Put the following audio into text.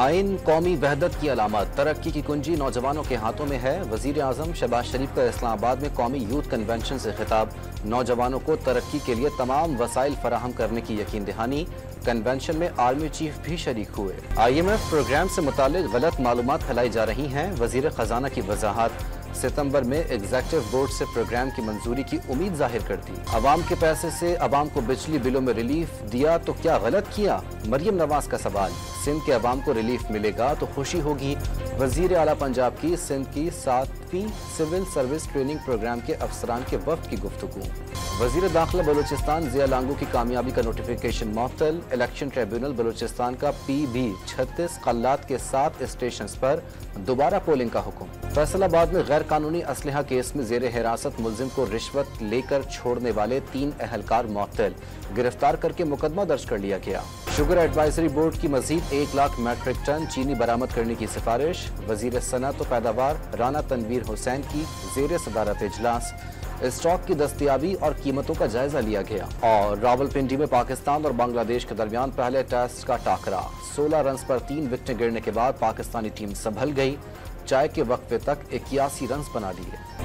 आइन कौमी वहदत की अलामत, तरक्की की कुंजी नौजवानों के हाथों में है। वजीर आजम शहबाज शरीफ का इस्लामाबाद में कौमी यूथ कन्वेंशन से खिताब, नौजवानों को तरक्की के लिए तमाम वसाइल फराहम करने की यकीन दहानी। कन्वेंशन में आर्मी चीफ भी शरीक हुए। IMF प्रोग्राम से मुतालिक गलत मालूमात फैलाई जा रही हैं। वजीर खजाना की वजाहत, सितंबर में एग्जीक्यूटिव बोर्ड से प्रोग्राम की मंजूरी की उम्मीद जाहिर कर दी। अवाम के पैसे से अवाम को बिजली बिलों में रिलीफ दिया तो क्या गलत किया? मरियम नवाज का सवाल। सिंध के अवाम को रिलीफ मिलेगा तो खुशी होगी। वजीर आला पंजाब की सिंध की 7वीं सिविल सर्विस ट्रेनिंग प्रोग्राम के अफसरान के वफ्द की गुफ्तगू। वजीर दाखिला बलूचिस्तान जिया लांगू की कामयाबी का नोटिफिकेशन मुअत्तल। इलेक्शन ट्रिब्यूनल बलूचिस्तान का PB 36 कल्लात के 7 स्टेशन पर दोबारा पोलिंग का हुक्म। फैसलाबाद में गैर कानूनी असलहा केस में जेर हिरासत मुलजिम को रिश्वत लेकर छोड़ने वाले 3 अहलकार मुअत्तल, गिरफ्तार करके मुकदमा दर्ज कर लिया गया। शुगर एडवाइजरी बोर्ड की मजीद 1 लाख मैट्रिक टन चीनी बरामद करने की सिफारिश। वजीर सनअत व पैदावार राना तनवीर हुसैन की जेर सदारत इजलास। स्टॉक की दस्तियाबी और कीमतों का जायजा लिया गया। और रावलपिंडी में पाकिस्तान और बांग्लादेश के दरमियान पहले टेस्ट का टाकरा। 16 रन पर 3 विकेटें गिरने के बाद पाकिस्तानी टीम संभल गई। चाय के वक्फे तक 81 रन बना लिए।